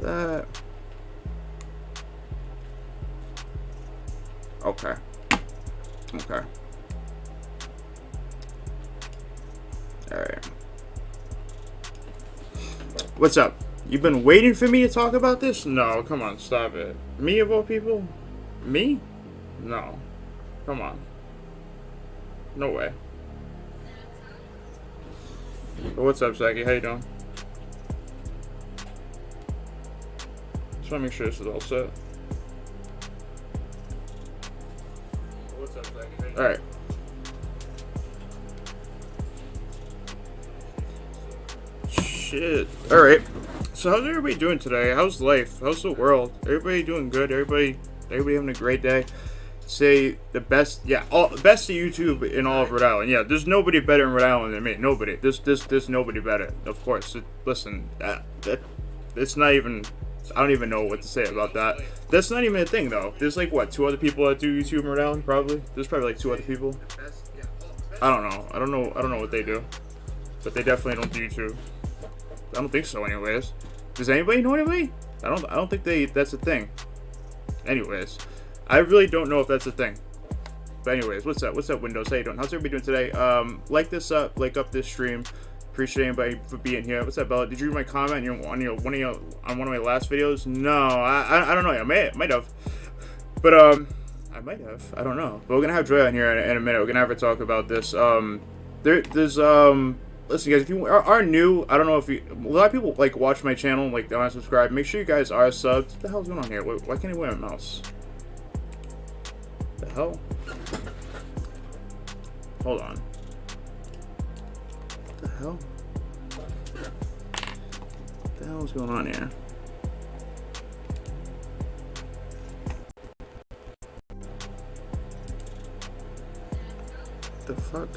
that. Okay. Okay. Alright. What's up? You've been waiting for me to talk about this? No, come on, stop it. Me of all people? Me? No. Come on. No way. What's up, Zaki? How you doing? Just want to make sure this is all set. What's up, Zaki? Alright. Shit. Alright. So how's everybody doing today? How's life? How's the world? Everybody doing good? Everybody having a great day? Say the best, yeah, best of YouTube in all of Rhode Island. Yeah, there's nobody better in Rhode Island than me. Nobody. There's nobody better. Of course. Listen, it's not even. I don't even know what to say about that. That's not even a thing though. There's like what, 2 other people that do YouTube in Rhode Island? Probably. There's probably like 2 other people. I don't know. I don't know what they do, but they definitely don't do YouTube. I don't think so. Anyways, does anybody know anybody? I don't think that's a thing. Anyways. I really don't know if that's a thing. But anyways, what's up? What's up, Windows? How you doing? How's everybody doing today? Like this up, like up this stream. Appreciate anybody for being here. What's up, Bella? Did you read my comment on one of my last videos? No, I don't know. I might have. But I might have. I don't know. But we're gonna have Joy on here in a minute. We're gonna have her talk about this. There's listen, guys, if you are new, I don't know if you, a lot of people like watch my channel, like they want to subscribe. Make sure you guys are subbed. What the hell's going on here? Why can't I wear a mouse? The hell? Hold on. What the hell? What the hell is going on here? What the fuck?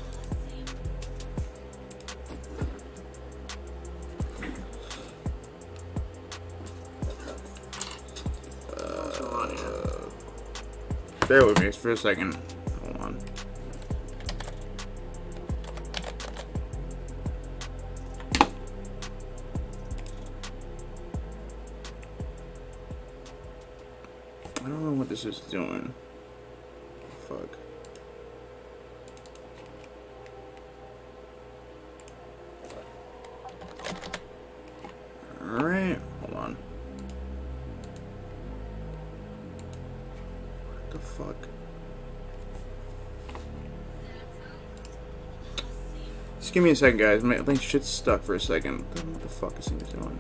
Bear with me for a second. Hold on. I don't know what this is doing. Fuck. Alright. Hold on. The fuck? Just give me a second, guys. I think shit's stuck for a second. What the fuck is he doing?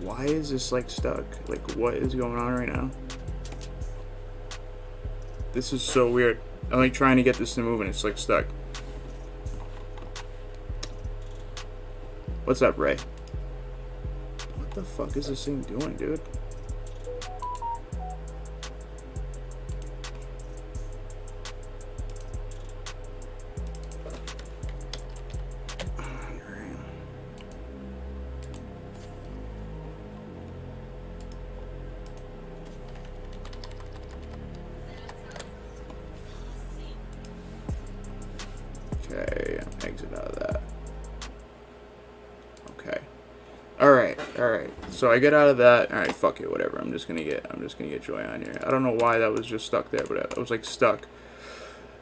Why is this like stuck? Like, what is going on right now? This is so weird. I'm like trying to get this to move and it's like stuck. What's up, Ray? What the fuck is this thing doing, dude? Okay, exit out of that. Okay. Alright. So I get out of that. Alright, fuck it, whatever. I'm just gonna get Joy on here. I don't know why that was just stuck there, but I was like stuck.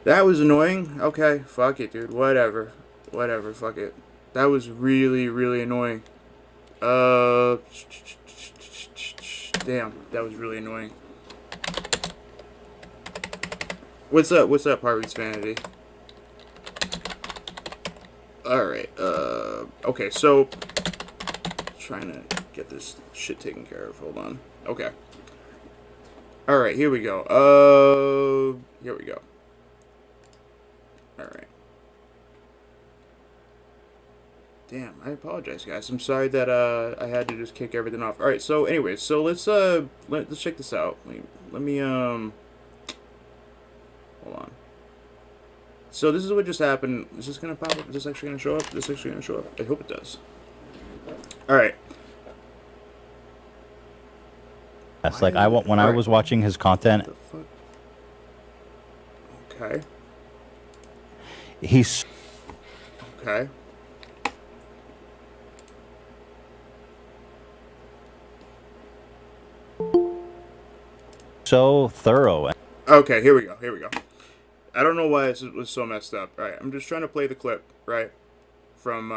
That was annoying. Okay, fuck it, dude. Whatever, fuck it. That was really, really annoying. Damn, that was really annoying. What's up, Harvey's Vanity? Alright, okay, so, trying to get this shit taken care of, hold on. Okay. Alright, here we go, here we go. Alright. Damn, I apologize, guys. I'm sorry that, I had to just kick everything off. Alright, so, anyways, so let's check this out. Let me, hold on. So this is what just happened. Is this gonna pop up? Is this actually gonna show up? Is this actually gonna show up? I hope it does. Alright. That's like I was watching his content. Okay. He's okay. so thorough. Okay, here we go. I don't know why this was so messed up. All right, I'm just trying to play the clip, right, from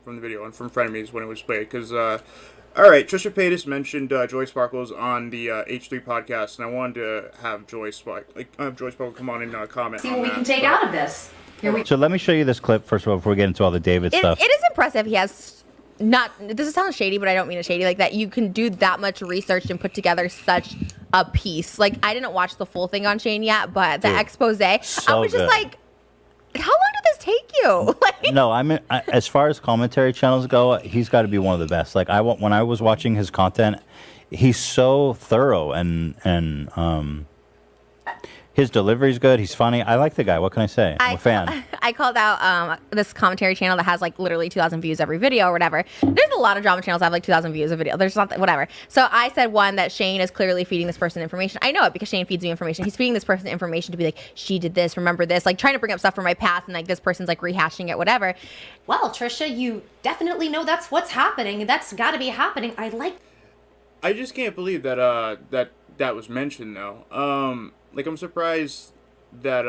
the video and from Frenemies when it was played, because all right, Trisha Paytas mentioned Joy Sparkles on the H3 podcast, and I wanted to have Joy Sparkle come on and comment. See what we can take out of this. So let me show you this clip first of all before we get into all the David stuff. It is impressive. He has not. This sounds shady, but I don't mean it shady. Like that, you can do that much research and put together such a piece. Like I didn't watch the full thing on Shane yet, but the expose, I was just like, how long did this take you? Like, no, as far as commentary channels go, he's got to be one of the best. Like when I was watching his content, he's so thorough and his delivery's good. He's funny. I like the guy. What can I say? I'm a fan. I called out this commentary channel that has like literally 2,000 views every video or whatever. There's a lot of drama channels that have like 2,000 views a video. There's not whatever. So I said one that Shane is clearly feeding this person information. I know it because Shane feeds me information. He's feeding this person information to be like, she did this, remember this, like trying to bring up stuff from my past, and like this person's like rehashing it, whatever. Well, Trisha, you definitely know that's what's happening. That's got to be happening. I just can't believe that that was mentioned though. Like I'm surprised that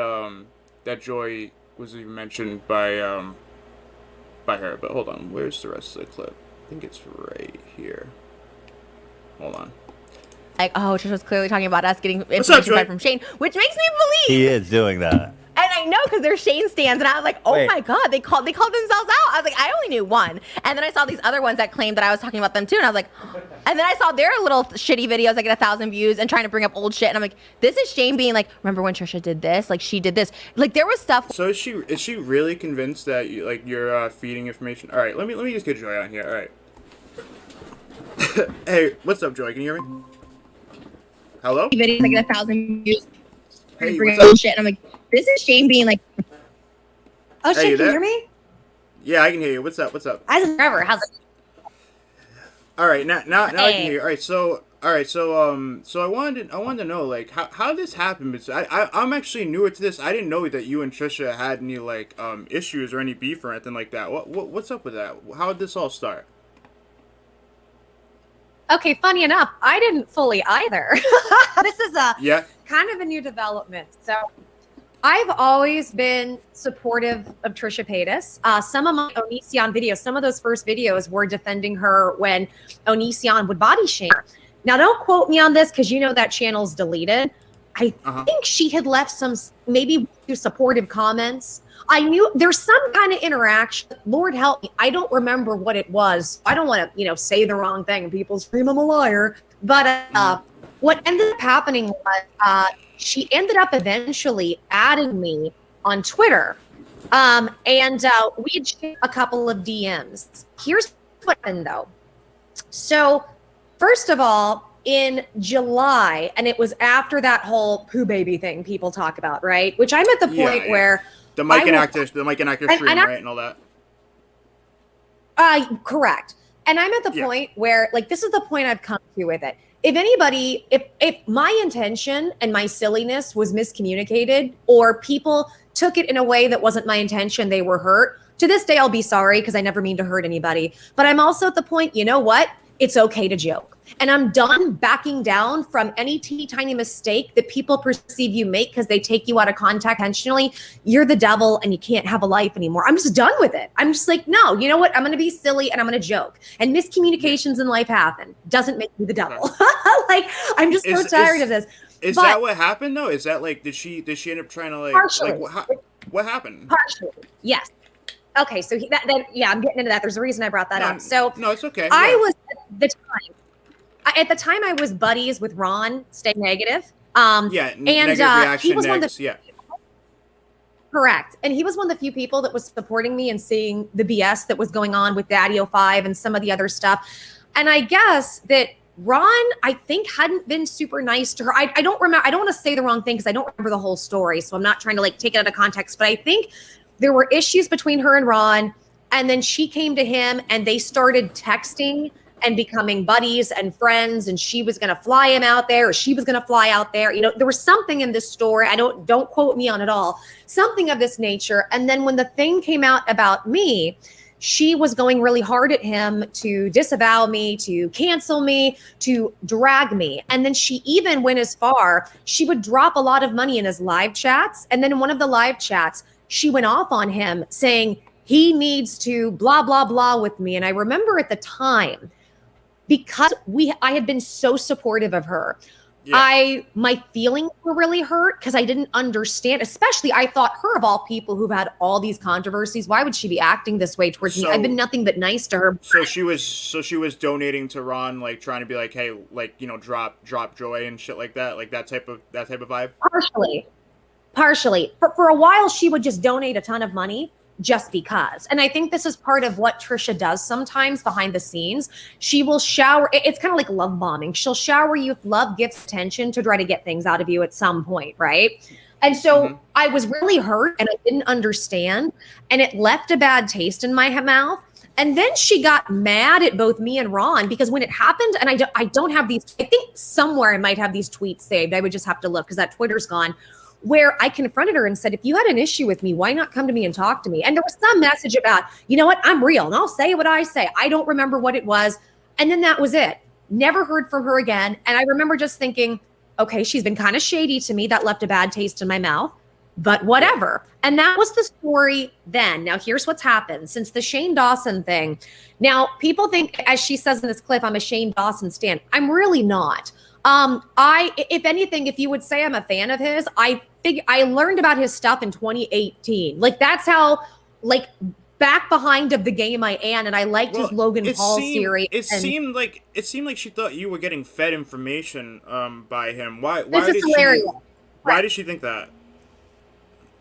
that Joy was even mentioned by her. But hold on, where's the rest of the clip? I think it's right here. Hold on. Like, oh, Trisha's clearly talking about us getting information from Shane, which makes me believe he is doing that. And I know because they're Shane stands, and I was like, oh my god, they called themselves out. I was like, I only knew one, and then I saw these other ones that claimed that I was talking about them too, and I was like, and then I saw their little shitty videos that get 1,000 views and trying to bring up old shit, and I'm like, this is Shane being like, remember when Trisha did this? Like she did this. Like there was stuff. So is she really convinced that you're feeding information? All right, let me just get Joy on here. All right. Hey, what's up, Joy? Can you hear me? Hello. Videos that get 1,000 views. Hey, bring what's up up? shit, and I'm like, this is Shane being like, oh shit, can you hear me? Yeah, I can hear you. What's up? As forever, how's it? All right, now I can hear you. All right, so I wanted to know like how this happened. Because I'm actually newer to this. I didn't know that you and Trisha had any like issues or any beef or anything like that. What's up with that? How did this all start? Okay, funny enough, I didn't fully either. This is kind of a new development. So I've always been supportive of Trisha Paytas. Some of my Onision videos, some of those first videos were defending her when Onision would body shame her. Now, don't quote me on this because you know that channel's deleted. I think she had left some maybe supportive comments. I knew there's some kind of interaction. Lord help me, I don't remember what it was. I don't want to, say the wrong thing and people scream I'm a liar. But what ended up happening was she ended up eventually adding me on Twitter. And we had shared a couple of DMs. Here's what happened though. So first of all, in July, and it was after that whole poo baby thing people talk about, right? Which I'm at the point where the Mike and Actor stream, right, and all that. Correct. And I'm at the point where, like, this is the point I've come to with it. If anybody, if my intention and my silliness was miscommunicated, or people took it in a way that wasn't my intention, they were hurt. To this day, I'll be sorry because I never mean to hurt anybody. But I'm also at the point, you know what? It's okay to joke. And I'm done backing down from any teeny tiny mistake that people perceive you make because they take you out of context intentionally. You're the devil and you can't have a life anymore. I'm just done with it. I'm just like, no, you know what? I'm going to be silly and I'm going to joke. And miscommunications in life happen. Doesn't make me the devil. Like, I'm just so tired of this. Is that what happened though? Is that like, did she end up trying to like, partially. What happened? Partially, yes. Okay, so I'm getting into that. There's a reason I brought that up. So no, it's okay. I was at the time I was buddies with Ron, Stay Negative. Negative reaction he was one of the correct, and he was one of the few people that was supporting me and seeing the BS that was going on with Daddy 05 and some of the other stuff. And I guess that Ron, I think, hadn't been super nice to her. I don't remember. I don't want to say the wrong thing because I don't remember the whole story, so I'm not trying to like take it out of context. But I think there were issues between her and Ron, and then she came to him and they started texting and becoming buddies and friends, and she was going to fly him out there, or she was going to fly out there. You know, there was something in this story. Don't quote me on it all. Something of this nature. And then when the thing came out about me, she was going really hard at him to disavow me, to cancel me, to drag me. And then she even went as far, she would drop a lot of money in his live chats. And then in one of the live chats, she went off on him saying he needs to blah, blah, blah with me. And I remember at the time, because I had been so supportive of her, my feelings were really hurt because I didn't understand, especially I thought her of all people who've had all these controversies. Why would she be acting this way towards me? I've been nothing but nice to her. So she was donating to Ron, like trying to be like, hey, like, you know, drop Joy and shit like that, like that type of vibe. Partially. For a while, she would just donate a ton of money just because. And I think this is part of what Trisha does sometimes behind the scenes. She will shower. It's kind of like love bombing. She'll shower you with love, gifts, attention to try to get things out of you at some point, right? And so I was really hurt and I didn't understand. And it left a bad taste in my mouth. And then she got mad at both me and Ron because when it happened, and I don't have these, I think somewhere I might have these tweets saved. I would just have to look because that Twitter's gone. Where I confronted her and said, if you had an issue with me, why not come to me and talk to me? And there was some message about, you know what, I'm real and I'll say what I say. I don't remember what it was. And then that was it. Never heard from her again. And I remember just thinking, okay, she's been kind of shady to me. That left a bad taste in my mouth, but whatever. And that was the story then. Now, here's what's happened since the Shane Dawson thing. Now, people think, as she says in this clip, I'm a Shane Dawson stan. I'm really not. If anything, if you would say I'm a fan of his, I learned about his stuff in 2018. Like that's how like back behind of the game I am, and I liked his Logan Paul series. It seemed like she thought you were getting fed information by him. Why did she think that?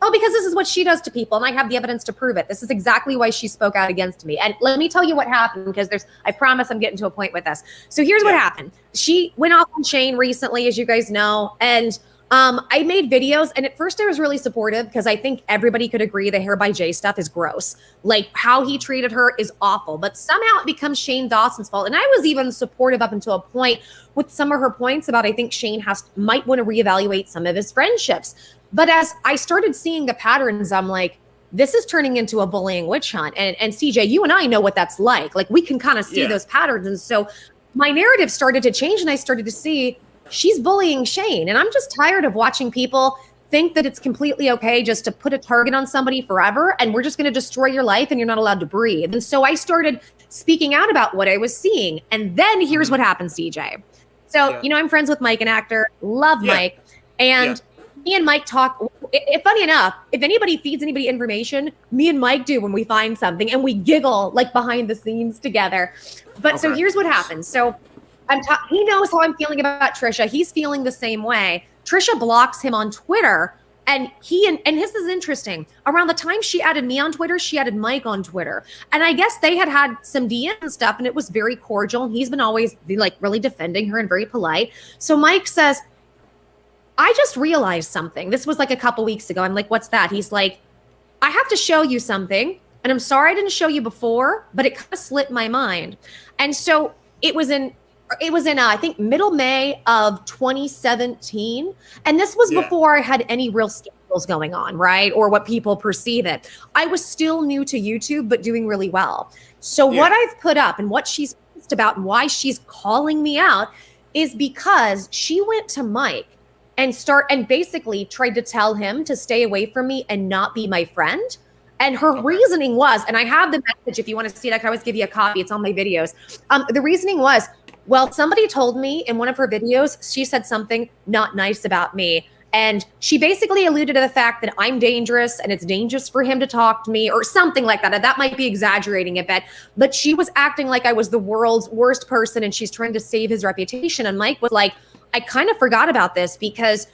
Oh, because this is what she does to people, and I have the evidence to prove it. This is exactly why she spoke out against me. And let me tell you what happened, because I promise I'm getting to a point with this. So here's what happened. She went off on Shane recently, as you guys know, and I made videos, and at first I was really supportive because I think everybody could agree the Hair by Jay stuff is gross. Like how he treated her is awful, but somehow it becomes Shane Dawson's fault. And I was even supportive up until a point with some of her points about I think Shane might want to reevaluate some of his friendships. But as I started seeing the patterns, I'm like, this is turning into a bullying witch hunt. And CJ, you and I know what that's like. Like we can kind of see those patterns. And so my narrative started to change and I started to see she's bullying Shane. And I'm just tired of watching people think that it's completely okay just to put a target on somebody forever and we're just going to destroy your life and you're not allowed to breathe. And so I started speaking out about what I was seeing. And then here's what happened, CJ. So, you know, I'm friends with Mike, an actor, love Mike. And me and Mike talk. Funny enough, if anybody feeds anybody information, me and Mike do when we find something, and we giggle like behind the scenes together. But so here's what happens. So he knows how I'm feeling about Trisha. He's feeling the same way. Trisha blocks him on Twitter, and this is interesting. Around the time she added me on Twitter, she added Mike on Twitter, and I guess they had some DM and stuff, and it was very cordial. And he's been always like really defending her and very polite. So Mike says, I just realized something. This was like a couple weeks ago. I'm like, what's that? He's like, I have to show you something. And I'm sorry I didn't show you before, but it kind of slipped my mind. And so it was in I think middle May of 2017. And this was before I had any real scandals going on, right? Or what people perceive it. I was still new to YouTube, but doing really well. So what I've put up and what she's pissed about and why she's calling me out is because she went to Mike and basically tried to tell him to stay away from me and not be my friend. And her reasoning was, and I have the message if you want to see it, I can always give you a copy. It's on my videos. The reasoning was, well, somebody told me in one of her videos, she said something not nice about me. And she basically alluded to the fact that I'm dangerous and it's dangerous for him to talk to me or something like that. And that might be exaggerating a bit, but she was acting like I was the world's worst person and she's trying to save his reputation. And Mike was like, I kind of forgot about this because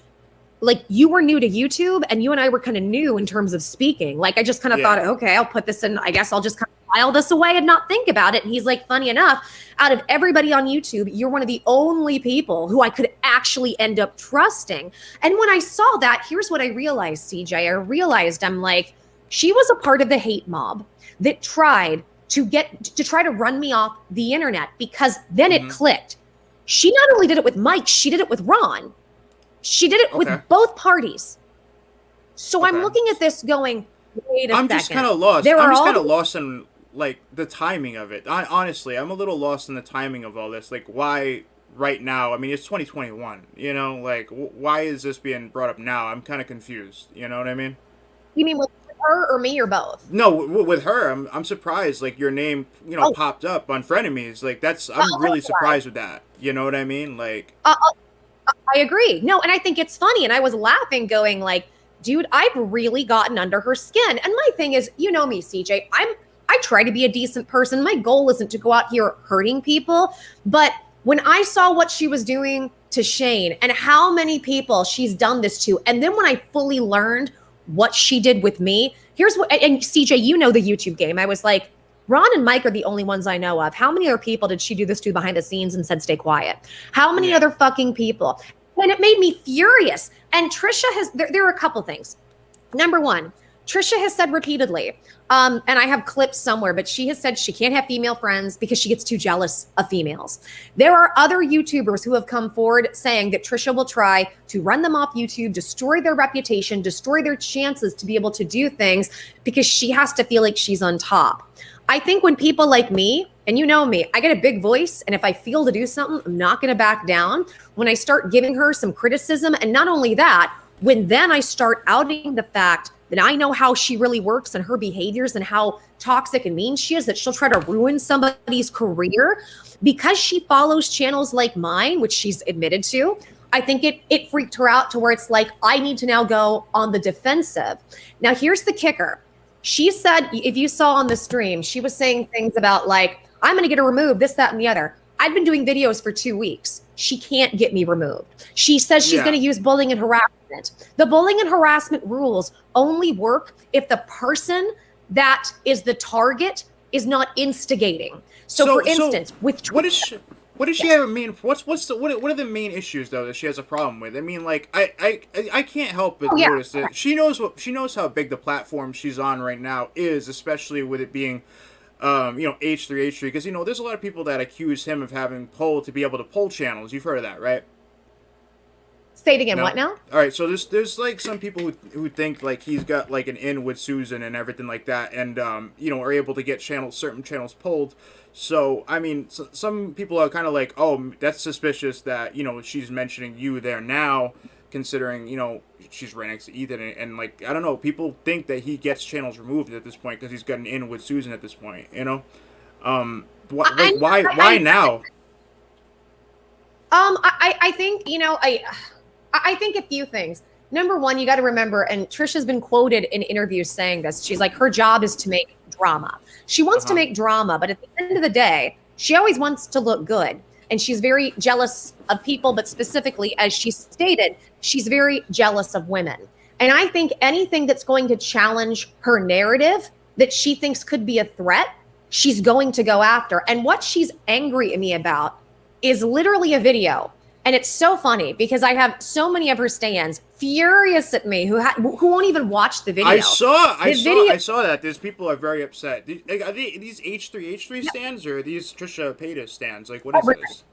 like you were new to YouTube and you and I were kind of new in terms of speaking. Like I just kind of thought, okay, I'll put this in, I guess I'll just kind of file this away and not think about it. And he's like, funny enough, out of everybody on YouTube, you're one of the only people who I could actually end up trusting. And when I saw that, here's what I realized, CJ. I realized I'm like, she was a part of the hate mob that tried to try to run me off the internet, because then it clicked. She not only did it with Mike, she did it with Ron. She did it with both parties. So I'm looking at this going, wait a second. I'm just kind of lost. I'm just kind of lost in like the timing of it. Honestly, I'm a little lost in the timing of all this. Like, why right now? I mean, it's 2021. You know, like why is this being brought up now? I'm kind of confused. You know what I mean? You mean with her or me or both? No, with her. I'm surprised. Like your name, you know, popped up on Frenemies. Like I'm really surprised with that. You know what I mean? Like. I agree. No, and I think it's funny. And I was laughing, going like, dude, I've really gotten under her skin. And my thing is, you know me, CJ, I try to be a decent person. My goal isn't to go out here hurting people. But when I saw what she was doing to Shane and how many people she's done this to, and then when I fully learned what she did with me, here's what, and CJ, you know the YouTube game. I was like, Ron and Mike are the only ones I know of. How many other people did she do this to behind the scenes and said, stay quiet? How many other fucking people? And it made me furious. And Trisha has, there are a couple things. Number one, Trisha has said repeatedly, and I have clips somewhere, but she has said she can't have female friends because she gets too jealous of females. There are other YouTubers who have come forward saying that Trisha will try to run them off YouTube, destroy their reputation, destroy their chances to be able to do things because she has to feel like she's on top. I think when people like me, and you know me, I get a big voice, and if I feel to do something, I'm not going to back down. When I start giving her some criticism, and not only that, when then I start outing the fact that I know how she really works and her behaviors and how toxic and mean she is, that she'll try to ruin somebody's career because she follows channels like mine, which she's admitted to. I think it freaked her out to where it's like, I need to now go on the defensive. Now, here's the kicker. She said, if you saw on the stream, she was saying things about like, I'm going to get her removed, this, that, and the other. I've been doing videos for 2 weeks. She can't get me removed. She says she's going to use bullying and harassment. The bullying and harassment rules only work if the person that is the target is not instigating. So for instance, with Trisha, what does she have? I mean, what are the main issues though that she has a problem with? I mean, like I can't help but notice that she knows how big the platform she's on right now is, especially with it being, H3 because there's a lot of people that accuse him of having pull to be able to pull channels. You've heard of that, right? Say it again. No? What now? All right, so there's like some people who think like he's got like an in with Susan and everything like that, and are able to get certain channels pulled. So I mean, some people are kind of like, oh, that's suspicious that she's mentioning you there now, considering she's right next to Ethan, and like I don't know, people think that he gets channels removed at this point because he's got an in with Susan at this point. Why now? I think I think a few things. Number one, you got to remember, and Trisha's been quoted in interviews saying this. She's like, her job is to make drama. She wants to make drama, but at the end of the day, she always wants to look good. And she's very jealous of people, but specifically, as she stated, she's very jealous of women. And I think anything that's going to challenge her narrative that she thinks could be a threat, she's going to go after. And what she's angry at me about is literally a video. And it's so funny because I have so many of her stans furious at me who won't even watch the video. I saw that. There's people are very upset. Are these H3 stans or are these Trisha Paytas stans? Like, what is this?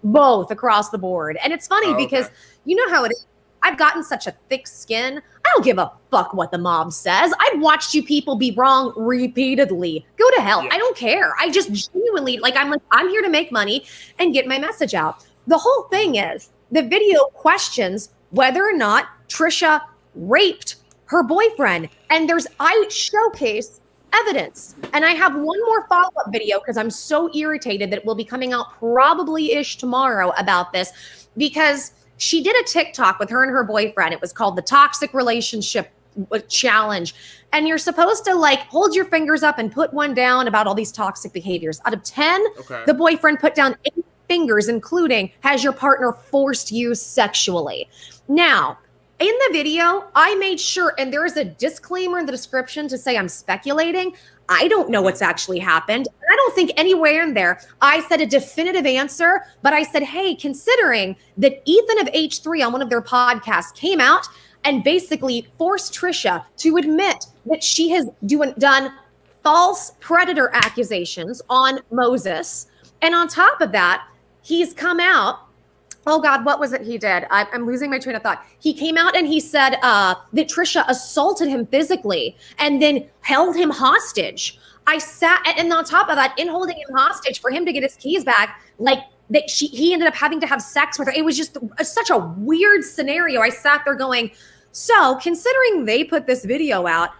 Both across the board. And it's funny because you know how it is. I've gotten such a thick skin. I don't give a fuck what the mob says. I've watched you people be wrong repeatedly. Go to hell. I don't care. I just genuinely, I'm here to make money and get my message out. The whole thing is the video questions whether or not Trisha raped her boyfriend. And I showcase evidence. And I have one more follow-up video because I'm so irritated that it will be coming out probably-ish tomorrow about this, because she did a TikTok with her and her boyfriend. It was called the Toxic Relationship Challenge. And you're supposed to hold your fingers up and put one down about all these toxic behaviors. Out of 10, the boyfriend put down 8 fingers, including, has your partner forced you sexually? Now, in the video, I made sure, and there is a disclaimer in the description to say I'm speculating. I don't know what's actually happened. I don't think anywhere in there I said a definitive answer, but I said, hey, considering that Ethan of H3 on one of their podcasts came out and basically forced Trisha to admit that she has done false predator accusations on Moses. And on top of that, he's come out. Oh God, what was it he did? I'm losing my train of thought. He came out and he said that Trisha assaulted him physically and then held him hostage. I sat, and on top of that, in holding him hostage for him to get his keys back, like that he ended up having to have sex with her. It was just such a weird scenario. I sat there going, so considering they put this video out,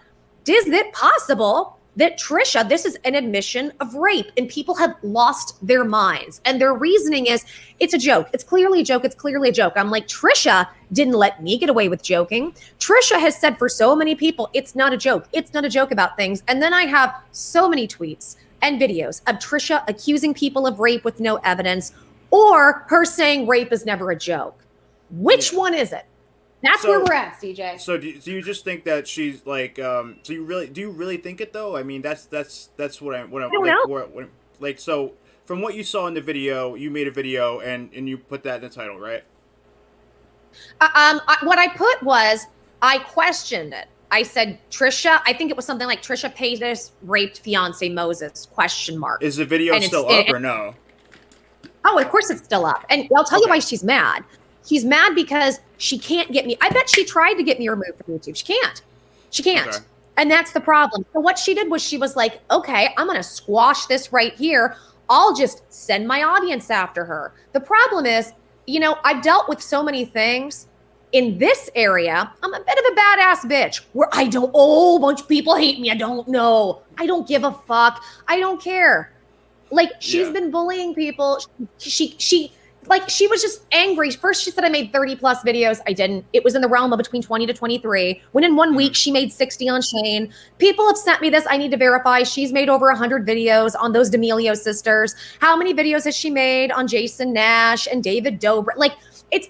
is it possible that Trisha, this is an admission of rape and people have lost their minds? And their reasoning is, it's a joke. It's clearly a joke. It's clearly a joke. I'm like, Trisha didn't let me get away with joking. Trisha has said for so many people, it's not a joke. It's not a joke about things. And then I have so many tweets and videos of Trisha accusing people of rape with no evidence, or her saying rape is never a joke. Which one is it? That's where we're at, CJ. So do you just think that she's like, do you really think it though? I mean, that's what I'm I don't know. Like, so from what you saw in the video, you made a video and you put that in the title, right? What I put was, I questioned it. I said, Trisha, I think it was something like Trisha Paytas raped fiance Moses, ? Is the video still up or no? Oh, of course it's still up. And I'll tell you why she's mad. She's mad because she can't get me. I bet she tried to get me removed from YouTube. She can't. She can't. Okay. And that's the problem. So what she did was she was like, okay, I'm going to squash this right here. I'll just send my audience after her. The problem is, you know, I've dealt with so many things in this area. I'm a bit of a badass bitch where I don't, a bunch of people hate me. I don't know. I don't give a fuck. I don't care. Like, she's been bullying people. She was just angry. First, she said I made 30 plus videos. I didn't. It was in the realm of between 20 to 23. When in 1 week, she made 60 on Shane. People have sent me this. I need to verify. She's made over 100 videos on those D'Amelio sisters. How many videos has she made on Jason Nash and David Dobrik? Like,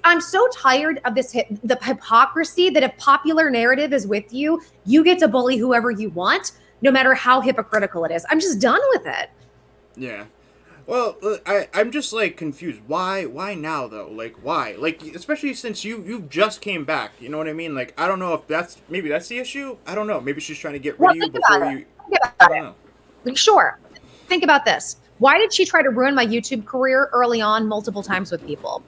I'm so tired of this, the hypocrisy that if popular narrative is with you, you get to bully whoever you want, no matter how hypocritical it is. I'm just done with it. Yeah. Well, I'm just like confused. Why now though? Like, why? Like, especially since you just came back. You know what I mean? Like, I don't know if that's the issue. I don't know. Maybe she's trying to get rid of you before you. Think about it. Sure. Think about this. Why did she try to ruin my YouTube career early on multiple times with people?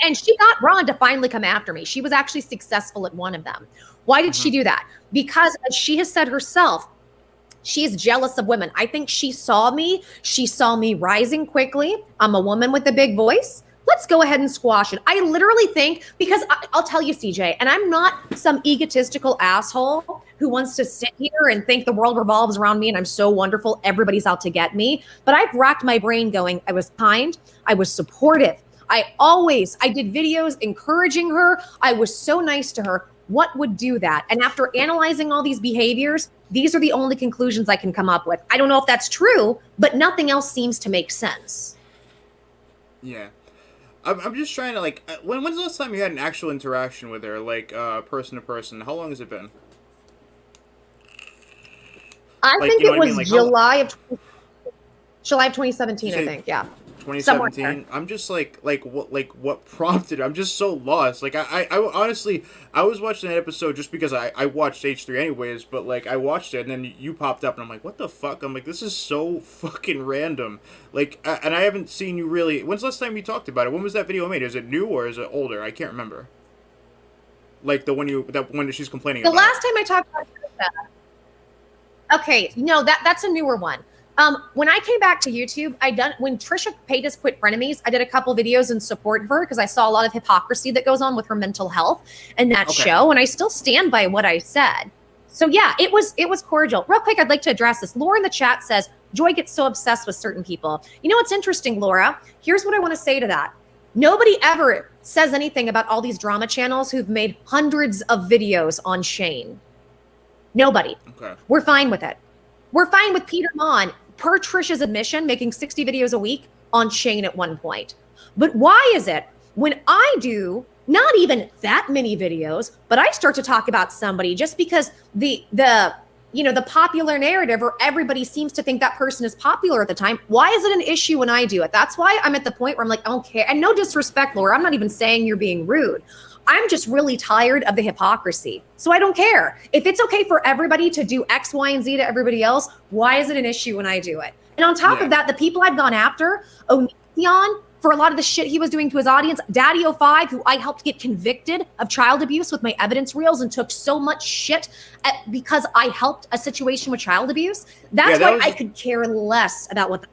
And she got Ron to finally come after me. She was actually successful at one of them. Why did she do that? Because as she has said herself, she's jealous of women. I think she saw me rising quickly. I'm a woman with a big voice. Let's go ahead and squash it. I literally think, because I'll tell you, CJ, and I'm not some egotistical asshole who wants to sit here and think the world revolves around me and I'm so wonderful, everybody's out to get me. But I've racked my brain going, I was kind, I was supportive. I did videos encouraging her. I was so nice to her. What would do that? And after analyzing all these behaviors, these are the only conclusions I can come up with. I don't know if that's true, but nothing else seems to make sense. Yeah. I'm just trying to, like, when's the last time you had an actual interaction with her, like, person to person? How long has it been? I think it was July of 2017, I think, yeah. 2017. I'm just like what prompted it? I'm just so lost. Like I honestly, I was watching that episode just because I watched H3 anyways, but like I watched it and then you popped up and I'm like, what the fuck? I'm like, this is so fucking random. Like and I haven't seen you really. When's the last time you talked about it? When was that video made? Is it new or is it older? I can't remember. Like the one that she's complaining about. The last time I talked about okay, no, that's a newer one. When I came back to YouTube, when Trisha Paytas quit Frenemies, I did a couple videos in support of her because I saw a lot of hypocrisy that goes on with her mental health and that show, and I still stand by what I said. So yeah, it was cordial. Real quick, I'd like to address this. Laura in the chat says, Joy gets so obsessed with certain people. You know what's interesting, Laura? Here's what I want to say to that. Nobody ever says anything about all these drama channels who've made hundreds of videos on Shane. Nobody. Okay. We're fine with it. We're fine with Peter Mon, per Trisha's admission, making 60 videos a week on Shane at one point. But why is it when I do not even that many videos, but I start to talk about somebody just because the the popular narrative, or everybody seems to think that person is popular at the time. Why is it an issue when I do it? That's why I'm at the point where I'm like, I don't care. And no disrespect, Laura, I'm not even saying you're being rude. I'm just really tired of the hypocrisy. So I don't care. If it's okay for everybody to do X, Y, and Z to everybody else, why is it an issue when I do it? And on top of that, the people I've gone after, Onision, for a lot of the shit he was doing to his audience, Daddy05, who I helped get convicted of child abuse with my evidence reels and took so much shit because I helped a situation with child abuse. That's why I could care less about what the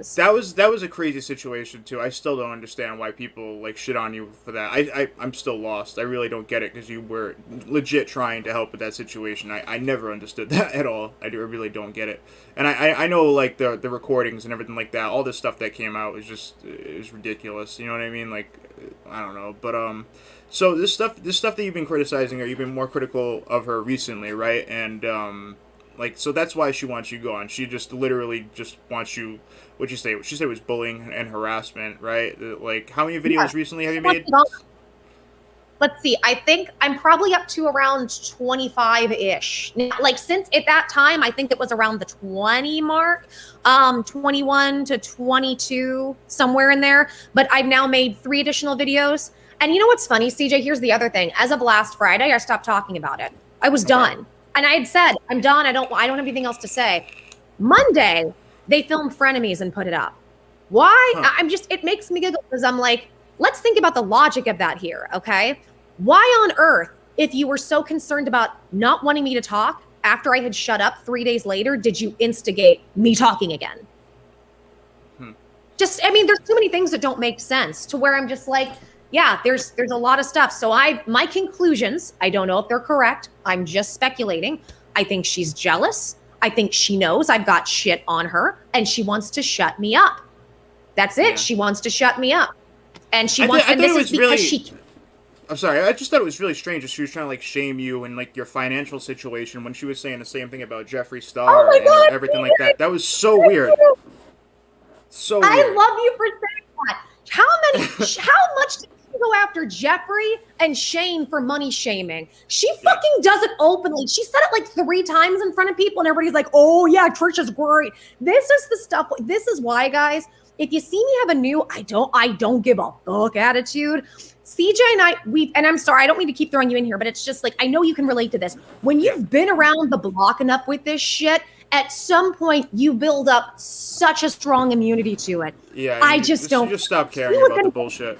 says. That was a crazy situation too. I still don't understand why people like shit on you for that. I'm still lost. I really don't get it, because you were legit trying to help with that situation. I never understood that at all. I really don't get it. And I know like the recordings and everything like that, all this stuff that came out is ridiculous. You know what I mean? Like, I don't know. But so this stuff that you've been criticizing, or you've been more critical of her recently, right? And like, so that's why she wants you gone. She just literally just wants you. What'd you say? She said it was bullying and harassment, right? Like, how many videos recently have you made? Let's see. I think I'm probably up to around 25-ish. Like, since at that time, I think it was around the 20 mark, 21 to 22, somewhere in there. But I've now made 3 additional videos. And you know what's funny, CJ? Here's the other thing. As of last Friday, I stopped talking about it. I was done. And I had said, I'm done. I don't have anything else to say. Monday, they filmed Frenemies and put it up. Why? It makes me giggle, because I'm like, let's think about the logic of that here, okay? Why on earth, if you were so concerned about not wanting me to talk after I had shut up 3 days later, did you instigate me talking again? There's too many things that don't make sense, to where I'm just like, yeah, there's a lot of stuff. So my conclusions, I don't know if they're correct. I'm just speculating. I think she's jealous. I think she knows I've got shit on her, and she wants to shut me up. That's it. Yeah. She wants to shut me up. And she wants, and this is because she... I'm sorry, I just thought it was really strange that she was trying to like shame you and like your financial situation when she was saying the same thing about Jeffree Star and everything like that. That was so weird. So weird. I love you for saying that. How much did you go after Jeffree and Shane for money shaming? She fucking does it openly. She said it like 3 times in front of people, and everybody's like, oh yeah, Trisha's great. This is the stuff. This is why, guys, if you see me have a new I don't give a fuck attitude, CJ and and I'm sorry, I don't mean to keep throwing you in here, but it's just like, I know you can relate to this. When you've been around the block enough with this shit, at some point you build up such a strong immunity to it. Yeah, I just don't. You just stop caring about the bullshit.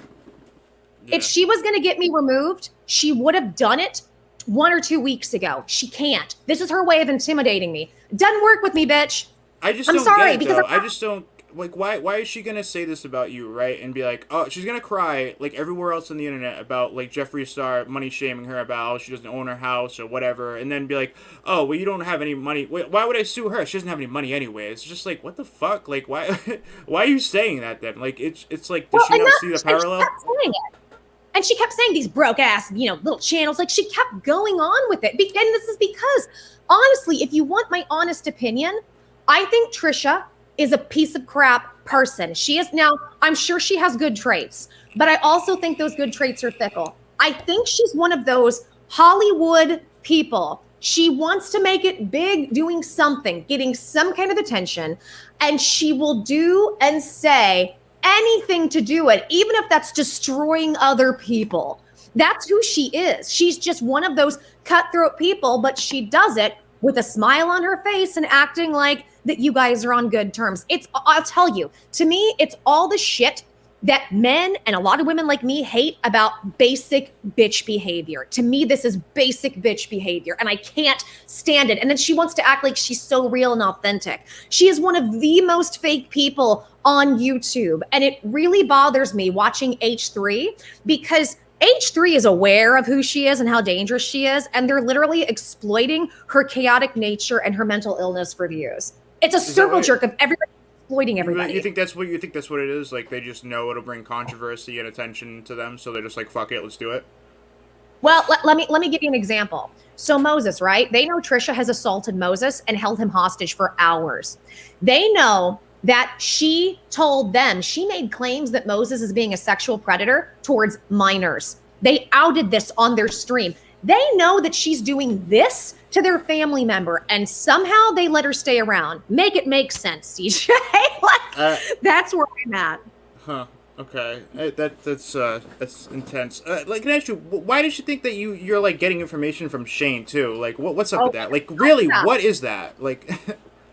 Yeah. If she was going to get me removed, she would have done it 1 or 2 weeks ago. She can't. This is her way of intimidating me. Doesn't work with me, bitch. I'm sorry, because I just don't. Like, why is she gonna say this about you, right? And be like, oh, she's gonna cry like everywhere else on the internet about like Jeffree Star money shaming her about how she doesn't own her house or whatever, and then be like, oh, well, you don't have any money. Wait, why would I sue her? She doesn't have any money anyway. It's just like, what the fuck? Like, why are you saying that then? Like, it's like, does she not see the parallel? And she kept saying these broke ass, little channels. Like, she kept going on with it. And this is because, honestly, if you want my honest opinion, I think Trisha is a piece of crap person. She is now, I'm sure she has good traits, but I also think those good traits are fickle. I think she's one of those Hollywood people. She wants to make it big, doing something, getting some kind of attention, and she will do and say anything to do it, even if that's destroying other people. That's who she is. She's just one of those cutthroat people, but she does it with a smile on her face and acting like that you guys are on good terms. I'll tell you, to me, it's all the shit that men and a lot of women like me hate about basic bitch behavior. To me, this is basic bitch behavior, and I can't stand it. And then she wants to act like she's so real and authentic. She is one of the most fake people on YouTube, and it really bothers me watching H3, because H3 is aware of who she is and how dangerous she is, and they're literally exploiting her chaotic nature and her mental illness for views. It's a circle jerk of everybody exploiting everybody. You think that's what it is? Like, they just know it'll bring controversy and attention to them, so they're just like, fuck it, let's do it. Well, let me give you an example. So Moses, right? They know Trisha has assaulted Moses and held him hostage for hours. They know that she told them, she made claims that Moses is being a sexual predator towards minors. They outed this on their stream. They know that she's doing this to their family member, and somehow they let her stay around. Make it make sense, CJ. That's where I'm at. Huh. Okay. That's intense. Like, can I ask you, why did you think that you're like getting information from Shane too? Like, what's up with that? Like, really, what is that? Like,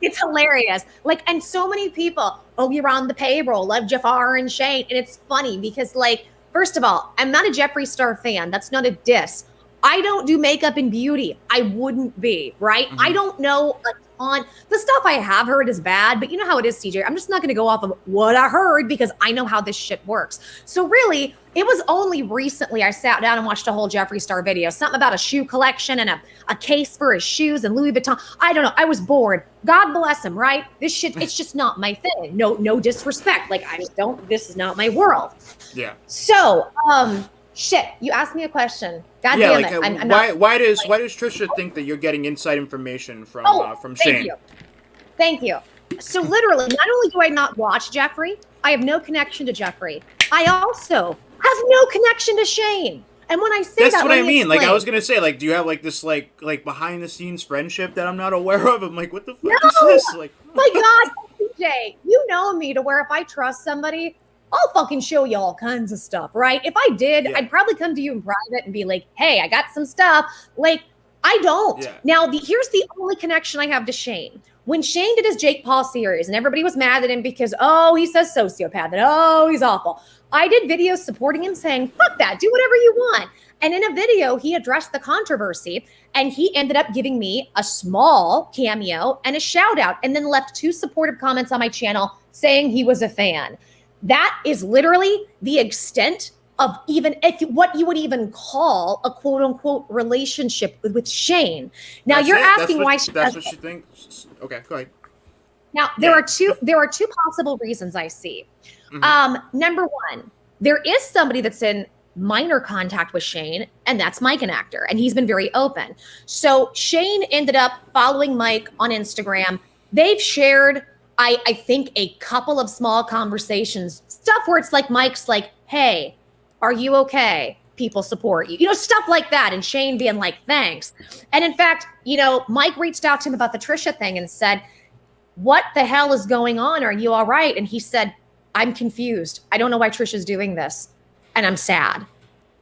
it's hilarious. Like, and so many people, oh, you're on the payroll, love Jafar and Shane, and it's funny because, like, first of all, I'm not a Jeffree Star fan. That's not a diss. I don't do makeup and beauty. I wouldn't be, right? I don't know a ton. The stuff I have heard is bad, but you know how it is, CJ. I'm just not going to go off of what I heard because I know how this shit works. So really, it was only recently I sat down and watched a whole Jeffree Star video. Something about a shoe collection and a case for his shoes and Louis Vuitton. I don't know. I was bored. God bless him, right? This shit, it's just not my thing. No disrespect. Like, I just don't, this is not my world. Yeah. So, shit, you asked me a question. God damn it. I'm why does Trisha think that you're getting inside information from Shane? Thank you. So literally, not only do I not watch Jeffree, I have no connection to Jeffree. I also have no connection to Shane. And when I say that's what I mean. Like, I was gonna say, like, do you have like this like behind the scenes friendship that I'm not aware of? I'm like, what the fuck is this? Like, my God, CJ, you know me to where if I trust somebody, I'll fucking show you all kinds of stuff, right? If I did, I'd probably come to you in private and be like, hey, I got some stuff. Like, I don't. Yeah. Now, here's the only connection I have to Shane. When Shane did his Jake Paul series and everybody was mad at him because, oh, he says sociopath and oh, he's awful. I did videos supporting him saying, fuck that, do whatever you want. And in a video, he addressed the controversy and he ended up giving me a small cameo and a shout out and then left 2 supportive comments on my channel saying he was a fan. That is literally the extent of even what you would even call a quote unquote relationship with Shane. Now you're asking why that's what she thinks. Okay, go ahead. Now there are two possible reasons I see. Number one, there is somebody that's in minor contact with Shane, and that's Mike, an actor, and he's been very open. So Shane ended up following Mike on Instagram. They've shared, I think, a couple of small conversations, stuff where it's like Mike's like, hey, are you okay? People support you. You know, stuff like that. And Shane being like, thanks. And in fact, you know, Mike reached out to him about the Trisha thing and said, what the hell is going on? Are you all right? And he said, I'm confused. I don't know why Trisha's doing this. And I'm sad.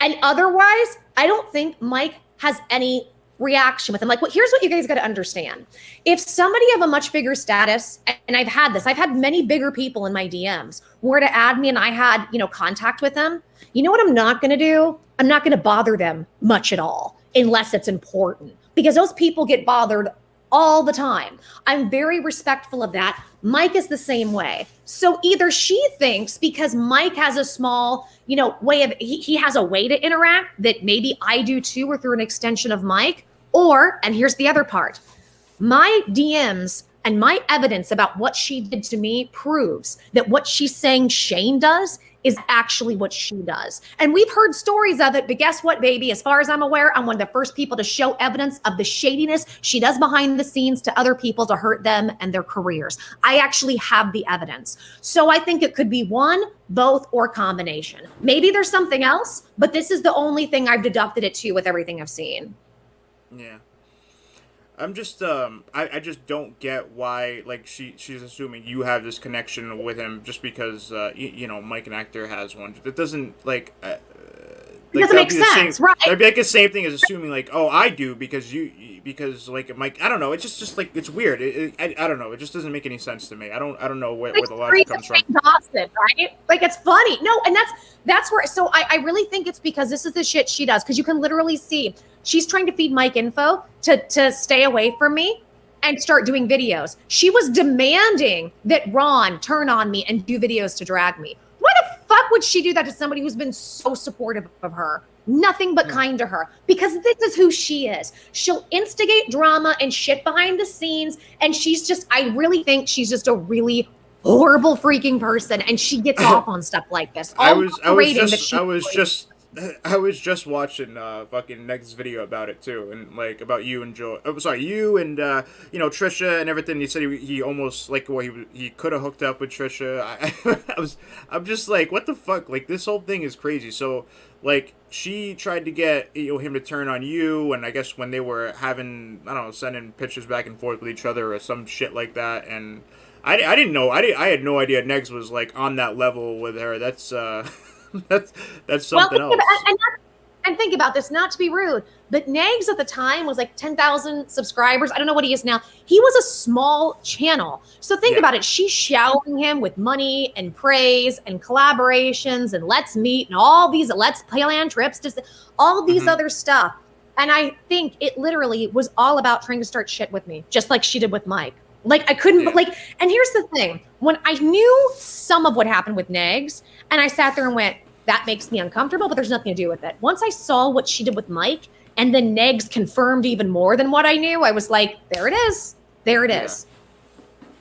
And otherwise, I don't think Mike has any reaction with him. Like, well, here's what you guys got to understand. If somebody of a much bigger status, and I've had many bigger people in my DMs were to add me and I had, you know, contact with them, you know what I'm not going to do? I'm not going to bother them much at all unless it's important, because those people get bothered all the time. I'm very respectful of that. Mike is the same way. So either she thinks because Mike has a small, you know, way of, he has a way to interact that maybe I do too, or through an extension of Mike, or, and here's the other part, my DMs and my evidence about what she did to me proves that what she's saying Shane does is actually what she does. And we've heard stories of it, but guess what, baby? As far as I'm aware, I'm one of the first people to show evidence of the shadiness she does behind the scenes to other people to hurt them and their careers. I actually have the evidence. So I think it could be one, both, or combination. Maybe there's something else, but this is the only thing I've deducted it to with everything I've seen. Yeah. I'm just I just don't get why, like, she's assuming you have this connection with him just because you know, Mike, an actor, has one. It doesn't like it doesn't make sense, right? That'd be like the same thing as assuming like, oh, I do because like Mike, I don't know. It's just like, it's weird. I don't know. It just doesn't make any sense to me. I don't know where the logic comes from. Gossip, right? Like, it's funny. No, and that's where. So I really think it's because this is the shit she does. Because you can literally see she's trying to feed Mike info to stay away from me and start doing videos. She was demanding that Ron turn on me and do videos to drag me. Why the fuck would she do that to somebody who's been so supportive of her? Nothing but kind to her, because this is who she is. She'll instigate drama and shit behind the scenes. And she's just, I really think she's just a really horrible freaking person. And she gets off on stuff like this. I was I was just watching fucking next video about it too, and like about you and Joe. Oh, sorry, you and Trisha and everything. He said he almost like he could have hooked up with Trisha. I'm just like, what the fuck? Like this whole thing is crazy. So like she tried to get him to turn on you, and I guess when they were having sending pictures back and forth with each other or some shit like that, and I didn't know. I had no idea Negs was like on that level with her. That's that's something else. And think about this, not to be rude, but Negs at the time was like 10,000 subscribers. I don't know what he is now. He was a small channel. So think about it. She's showering him with money and praise and collaborations and let's meet and all these, let's plan trips, to all these other stuff. And I think it literally was all about trying to start shit with me, just like she did with Mike. Like I couldn't and here's the thing. When I knew some of what happened with Negs and I sat there and went, that makes me uncomfortable, but there's nothing to do with it. Once I saw what she did with Mike and then Negs confirmed even more than what I knew, I was like, there it is. There it is.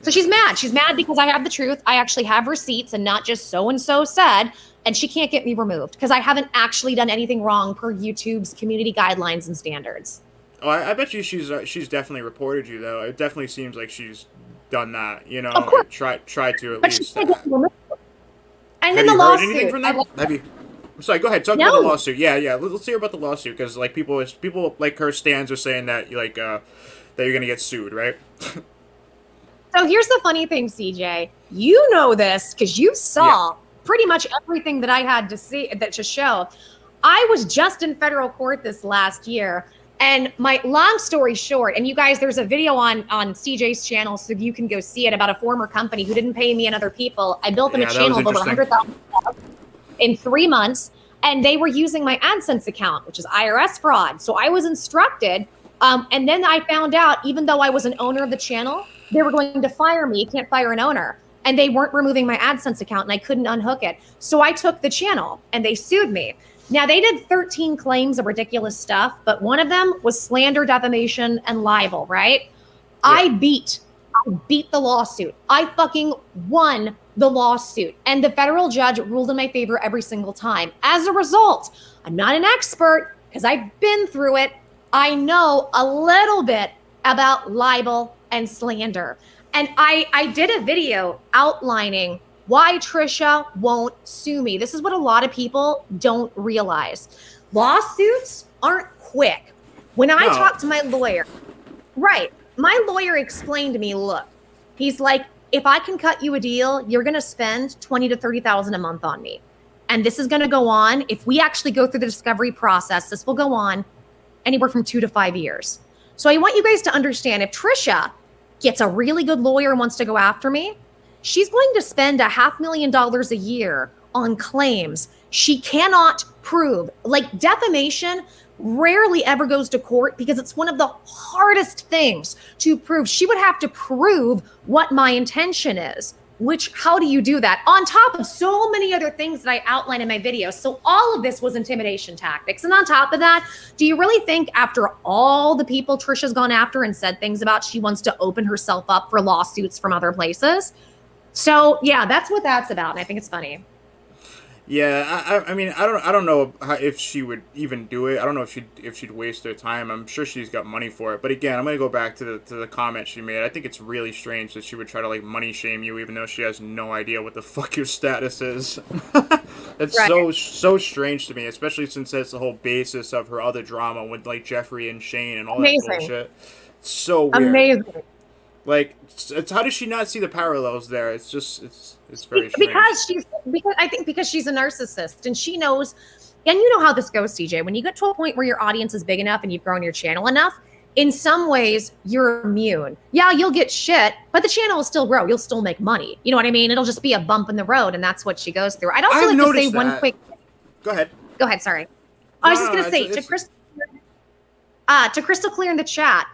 So she's mad. She's mad because I have the truth. I actually have receipts and not just so-and-so said, and she can't get me removed because I haven't actually done anything wrong per YouTube's community guidelines and standards. Oh, I bet you she's definitely reported you though. It definitely seems like she's done that. Of course. Try to at but least. And then the lawsuit. Heard anything from them? I'm sorry. Go ahead. Talk about the lawsuit. Yeah. Let's hear about the lawsuit because like people like her stands are saying that that you're gonna get sued, right? So here's the funny thing, CJ. You know this because you saw pretty much everything that I had to show. I was just in federal court this last year. And my long story short, and you guys, there's a video on CJ's channel, so you can go see it, about a former company who didn't pay me and other people. I built them a channel of over 100,000 in 3 months, and they were using my AdSense account, which is IRS fraud. So I was instructed, and then I found out, even though I was an owner of the channel, they were going to fire me. You can't fire an owner. And they weren't removing my AdSense account, and I couldn't unhook it. So I took the channel, and they sued me. Now, they did 13 claims of ridiculous stuff, but one of them was slander, defamation, and libel, right? Yeah. I beat the lawsuit. I fucking won the lawsuit. And the federal judge ruled in my favor every single time. As a result, I'm not an expert because I've been through it. I know a little bit about libel and slander. And I did a video outlining why Trisha won't sue me. This is what a lot of people don't realize. Lawsuits aren't quick. When I talked to my lawyer, my lawyer explained to me, look, he's like, if I can cut you a deal, you're going to spend $20,000 to $30,000 a month on me. And this is going to go on. If we actually go through the discovery process, this will go on anywhere from 2 to 5 years. So I want you guys to understand, if Trisha gets a really good lawyer and wants to go after me, she's going to spend $500,000 a year on claims she cannot prove. Like defamation rarely ever goes to court because it's one of the hardest things to prove. She would have to prove what my intention is, which, how do you do that? On top of so many other things that I outline in my video. So all of this was intimidation tactics. And on top of that, do you really think after all the people Trisha's gone after and said things about, she wants to open herself up for lawsuits from other places? So yeah, that's what that's about, and I think it's funny. Yeah, I mean, I don't know if she would even do it. I don't know if she'd waste her time. I'm sure she's got money for it. But again, I'm gonna go back to the comment she made. I think it's really strange that she would try to like money shame you, even though she has no idea what the fuck your status is. It's so strange to me, especially since that's the whole basis of her other drama with like Jeffrey and Shane and all that bullshit. It's so weird. Amazing. Like, it's how does she not see the parallels there? It's just, it's very strange. Because she's a narcissist and she knows, and you know how this goes, CJ. When you get to a point where your audience is big enough and you've grown your channel enough, in some ways you're immune. Yeah, you'll get shit, but the channel will still grow. You'll still make money. You know what I mean? It'll just be a bump in the road, and that's what she goes through. I'd also like to say one quick. Go ahead. Go ahead. Sorry. I was just gonna say to Crystal Clear in the chat.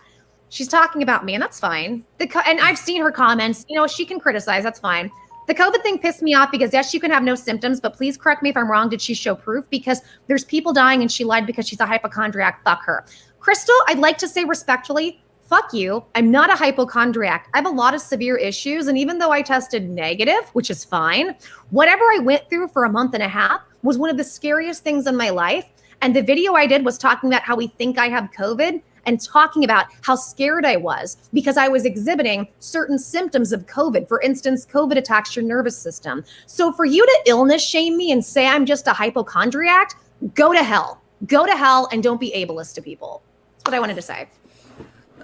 She's talking about me, and that's fine. And I've seen her comments. You know, she can criticize. That's fine. The COVID thing pissed me off because, yes, you can have no symptoms, but please correct me if I'm wrong. Did she show proof? Because there's people dying, and she lied because she's a hypochondriac. Fuck her. Crystal, I'd like to say respectfully, fuck you. I'm not a hypochondriac. I have a lot of severe issues, and even though I tested negative, which is fine, whatever I went through for a month and a half was one of the scariest things in my life. And the video I did was talking about how we think I have COVID and talking about how scared I was because I was exhibiting certain symptoms of COVID. For instance, COVID attacks your nervous system. So for you to illness shame me and say I'm just a hypochondriac, go to hell. Go to hell and don't be ableist to people. That's what I wanted to say.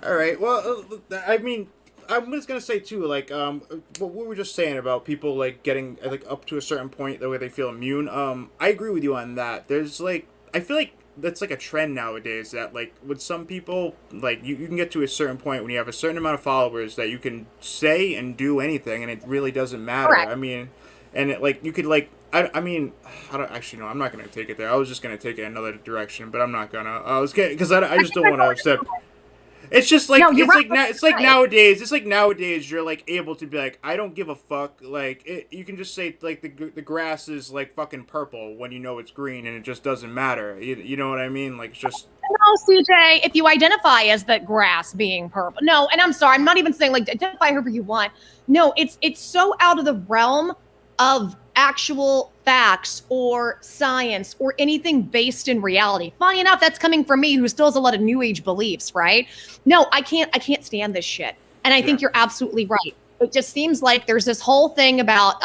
All right. Well, I mean, I'm just gonna say too, like, what we were just saying about people like getting like up to a certain point the way they feel immune. I agree with you on that. There's like, I feel like that's like a trend nowadays that like with some people, like you can get to a certain point when you have a certain amount of followers that you can say and do anything and it really doesn't matter. Correct. I mean, and it, like you could like. I mean, I don't actually know. I'm not gonna take it there. I was just gonna take it another direction, but I'm not gonna. I was getting because I just don't want to upset. It's just like it's like nowadays. It's like nowadays you're like able to be like, I don't give a fuck. Like you can just say like the grass is like fucking purple when you know it's green and it just doesn't matter. You know what I mean? Like it's just. No, CJ, if you identify as the grass being purple. No, and I'm sorry, I'm not even saying like identify however you want. No, it's so out of the realm of actual facts or science or anything based in reality. Funny enough, that's coming from me who still has a lot of new age beliefs, right? No, I can't stand this shit. And I think you're absolutely right. It just seems like there's this whole thing about,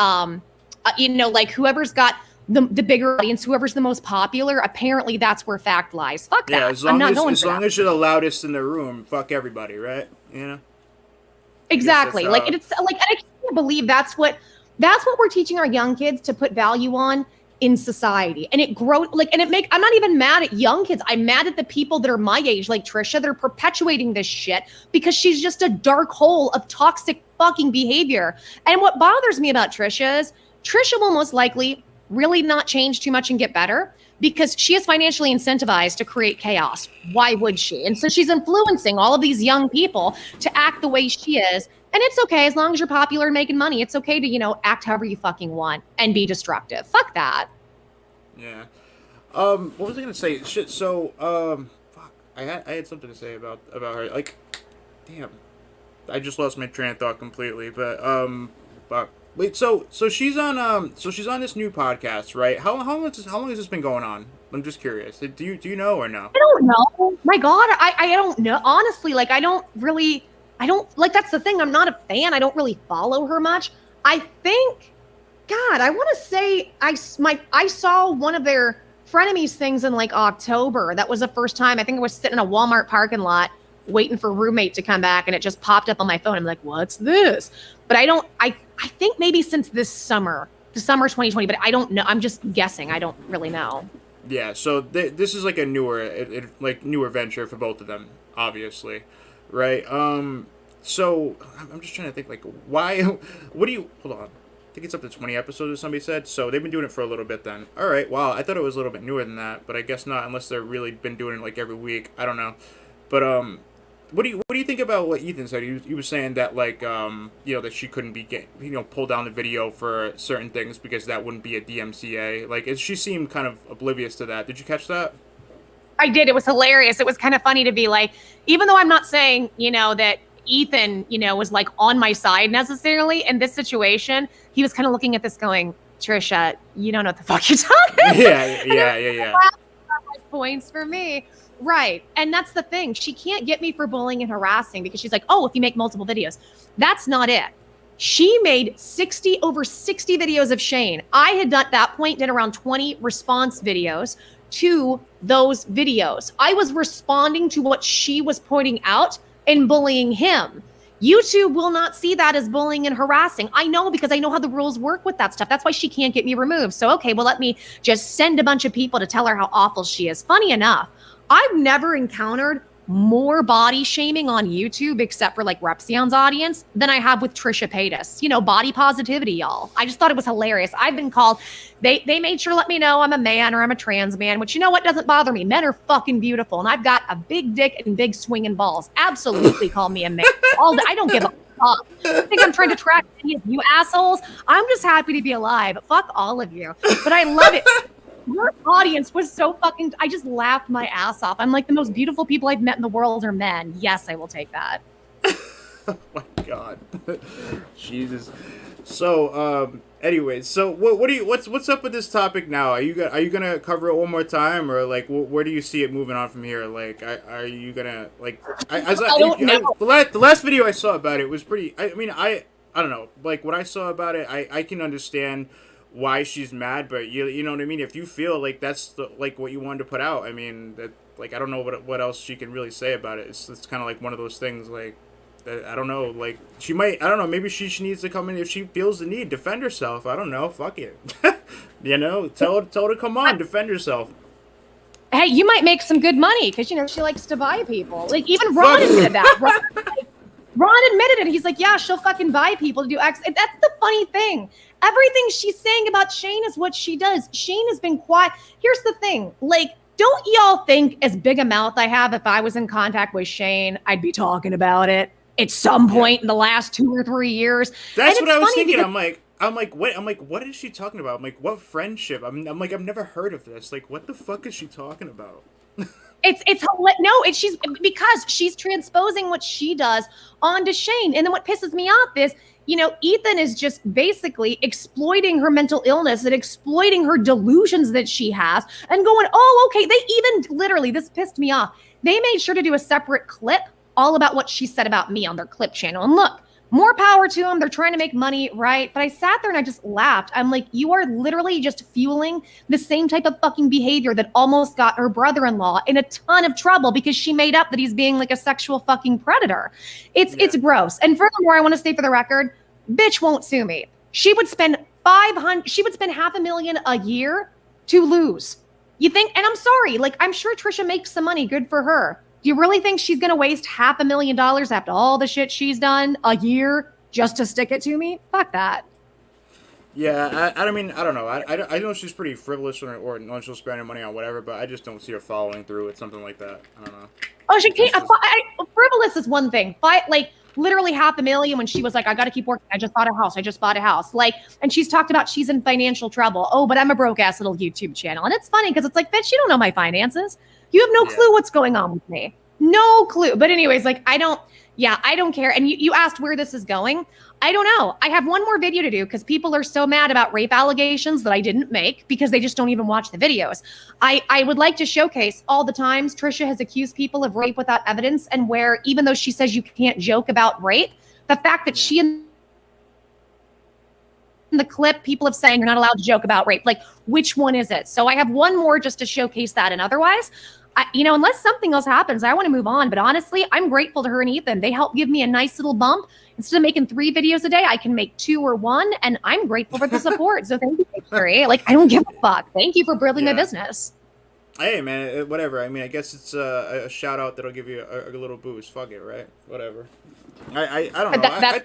like whoever's got the bigger audience, whoever's the most popular, apparently that's where fact lies. Fuck that. Yeah, as long as you're the loudest in the room, fuck everybody, right? You know? Exactly. Like it's like, and I can't believe that's what we're teaching our young kids to put value on in society. And it grows I'm not even mad at young kids. I'm mad at the people that are my age, like Trisha, that are perpetuating this shit because she's just a dark hole of toxic fucking behavior. And what bothers me about Trisha is Trisha will most likely really not change too much and get better because she is financially incentivized to create chaos. Why would she? And so she's influencing all of these young people to act the way she is. And it's okay as long as you're popular and making money. It's okay to, act however you fucking want and be destructive. Fuck that. Yeah. What was I gonna say? Shit. So, fuck. I had something to say about her. Like, damn. I just lost my train of thought completely. But fuck. Wait. So she's on this new podcast, right? How long has this been going on? I'm just curious. Do you know or no? I don't know. My God, I don't know. Honestly, like I don't like, that's the thing. I'm not a fan. I don't really follow her much. I think, God, I want to say I saw one of their Frenemies things in like October. That was the first time. I think I was sitting in a Walmart parking lot waiting for a roommate to come back and it just popped up on my phone. I'm like, what's this? But I think maybe since the summer 2020, but I don't know. I'm just guessing. I don't really know. Yeah. So this is like a newer venture for both of them, obviously. Right. So I'm just trying to think, like, why? Hold on. I think it's up to 20 episodes, as somebody said. So they've been doing it for a little bit then. All right. Wow. I thought it was a little bit newer than that, but I guess not, unless they've really been doing it like every week. I don't know. But what do you think about what Ethan said? He was saying that like that she couldn't be pull down the video for certain things because that wouldn't be a DMCA. Like, she seemed kind of oblivious to that. Did you catch that? I did. It was hilarious. It was kind of funny to be like, even though I'm not saying, that Ethan, was like on my side necessarily in this situation, he was kind of looking at this going, Trisha, you don't know what the fuck you're talking about. Yeah. Points for me. Right. And that's the thing. She can't get me for bullying and harassing because she's like, oh, if you make multiple videos. That's not it. She made over 60 videos of Shane. I had at that point did around 20 response videos to those videos. I was responding to what she was pointing out and bullying him. YouTube will not see that as bullying and harassing. I know because I know how the rules work with that stuff. That's why she can't get me removed. So, okay, well, let me just send a bunch of people to tell her how awful she is. Funny enough, I've never encountered more body shaming on YouTube, except for like Repsion's audience, than I have with Trisha Paytas. Body positivity, y'all. I just thought it was hilarious. I've been called, they made sure to let me know I'm a man or I'm a trans man, which what doesn't bother me. Men are fucking beautiful. And I've got a big dick and big swinging balls. Absolutely call me a man. I don't give a fuck. I think I'm trying to track any of you assholes. I'm just happy to be alive. Fuck all of you. But I love it. Your audience was so fucking, I just laughed my ass off. I'm like, the most beautiful people I've met in the world are men. Yes, I will take that. Oh my God. Jesus. So, Anyways, so what's up with this topic now? Are you gonna cover it one more time, or like where do you see it moving on from here? Like, are you gonna like? I don't know. The last video I saw about it was pretty. I mean, I don't know. Like what I saw about it, I can understand why she's mad, but you know what I mean. If you feel like that's like what you wanted to put out, I mean that like I don't know what else she can really say about it. It's kind of like one of those things like. I don't know, like, she might, I don't know, maybe she needs to come in if she feels the need, defend herself, I don't know, fuck it. You know, tell her to come on, defend herself. Hey, you might make some good money, because, you know, she likes to buy people. Like, even Ron admitted that. Ron admitted it, he's like, yeah, she'll fucking buy people to do X. And that's the funny thing. Everything she's saying about Shane is what she does. Shane has been quiet. Here's the thing, like, don't y'all think as big a mouth I have, if I was in contact with Shane, I'd be talking about it at some point in the last 2 or 3 years. That's what I was thinking. I'm like, what is she talking about? I'm like, what friendship? I'm like, I've never heard of this. Like, what the fuck is she talking about? She's because she's transposing what she does onto Shane. And then what pisses me off is, you know, Ethan is just basically exploiting her mental illness and exploiting her delusions that she has and going, oh, okay. They even literally, this pissed me off. They made sure to do a separate clip all about what she said about me on their clip channel. And look, more power to them. They're trying to make money, right? But I sat there and I just laughed. I'm like, you are literally just fueling the same type of fucking behavior that almost got her brother-in-law in a ton of trouble because she made up that he's being like a sexual fucking predator. It's gross. And furthermore, I want to say for the record, bitch won't sue me. She would spend $500,000 a year to lose. You think, and I'm sorry, like, I'm sure Trisha makes some money, good for her. Do you really think she's going to waste $500,000 after all the shit she's done a year just to stick it to me? Fuck that. Yeah, I mean, I don't know. I know she's pretty frivolous or no, she'll spend her money on whatever, but I just don't see her following through with something like that. I don't know. Oh, she can't. Frivolous is one thing. Like, literally $500,000 when she was like, I got to keep working. I just bought a house. Like, and she's talked about she's in financial trouble. Oh, but I'm a broke ass little YouTube channel. And it's funny because it's like, bitch, you don't know my finances. You have no clue what's going on with me. No clue. But anyways, like, I don't care. And you asked where this is going. I don't know. I have one more video to do because people are so mad about rape allegations that I didn't make because they just don't even watch the videos. I would like to showcase all the times Trisha has accused people of rape without evidence, and where, even though she says you can't joke about rape, the fact that she in the clip, people have saying you're not allowed to joke about rape. Like, which one is it? So I have one more just to showcase that. And otherwise, unless something else happens, I want to move on. But honestly, I'm grateful to her and Ethan. They help give me a nice little bump. Instead of making 3 videos a day, I can make 2 or 1. And I'm grateful for the support. So thank you, Victory. Like, I don't give a fuck. Thank you for building my business. Hey, man, whatever. I mean, I guess it's a shout out that'll give you a little boost. Fuck it, right? Whatever. I don't know.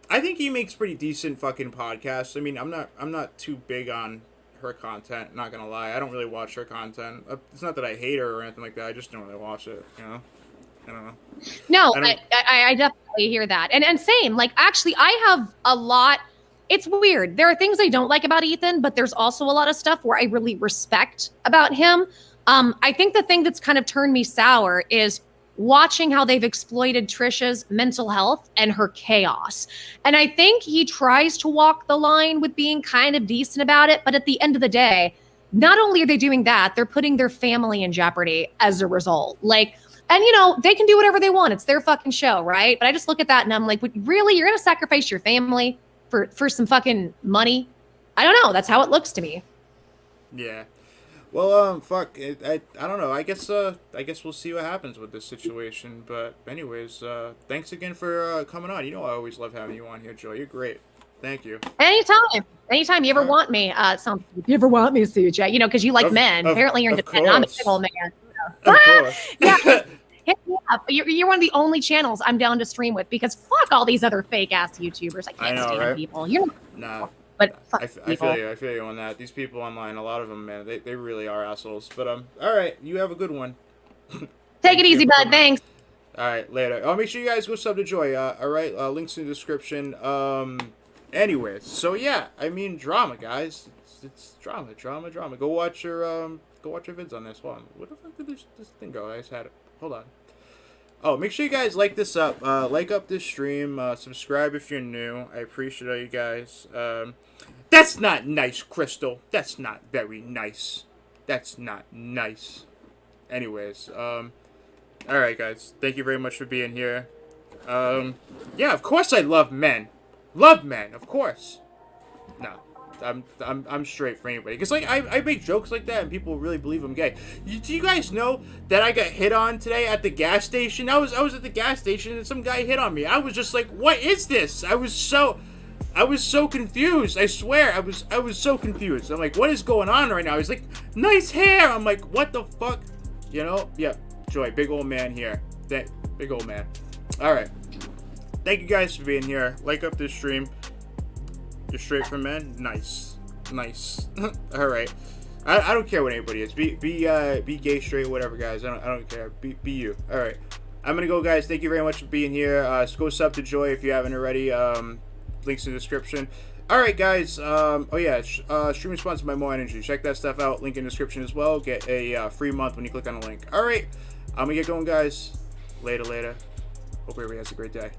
I think he makes pretty decent fucking podcasts. I mean, I'm not too big on her content, not gonna lie. I don't really watch her content. It's not that I hate her or anything like that. I just don't really watch it, you know? I don't know. No, I definitely hear that. And same, like, actually, I have a lot. It's weird. There are things I don't like about Ethan, but there's also a lot of stuff where I really respect about him. I think the thing that's kind of turned me sour is watching how they've exploited Trisha's mental health and her chaos. And I think he tries to walk the line with being kind of decent about it. But at the end of the day, not only are they doing that, they're putting their family in jeopardy as a result. Like, and they can do whatever they want. It's their fucking show, right? But I just look at that and I'm like, really? You're going to sacrifice your family for some fucking money? I don't know. That's how it looks to me. Yeah. Well, fuck. I don't know. I guess we'll see what happens with this situation. But anyways, thanks again for coming on. I always love having you on here, Joy. You're great. Thank you. Anytime you ever want me, if you ever want me, CJ, because you like men. Apparently you're independent. I'm a single man. Of course. Yeah. Hit me up. You're one of the only channels I'm down to stream with, because fuck all these other fake ass YouTubers. I can't stand people. You're nah. But I feel you on that. These people online, a lot of them, man, they really are assholes. But all right, you have a good one. Take it easy, bud. Thanks. All right, later. Make sure you guys go sub to Joy. All right, links in the description. Anyways, so yeah, I mean, drama, guys. It's drama. Go watch your vids on this one. Where the fuck did this thing go? I just had it. Hold Oh, make sure you guys like this up. Like up this stream. Subscribe if you're new. I appreciate you guys. That's not nice, Crystal. That's not very nice. That's not nice. Anyways, alright guys. Thank you very much for being here. Yeah, of course I love men. Love men, of course. No. I'm straight for anybody. Because, like, I make jokes like that and people really believe I'm gay. Do you guys know that I got hit on today at the gas station? I was at the gas station and some guy hit on me. I was just like, what is this? I was so confused. I swear, I was so confused. I'm like, what is going on right now? He's like, nice hair. I'm like, what the fuck? You know? Yeah, Joy, big old man here. Big old man. Alright. Thank you guys for being here. Like up this stream. You're straight for men? Nice. Nice. Alright. I don't care what anybody is. Be gay, straight, whatever, guys. I don't care. Be you. Alright. I'm gonna go, guys. Thank you very much for being here. Go sub to Joy if you haven't already. Links in the description. Alright, guys. Oh yeah, streaming sponsored by More Energy. Check that stuff out. Link in the description as well. Get a free month when you click on the link. Alright. I'm gonna get going, guys. Later. Hope everybody has a great day.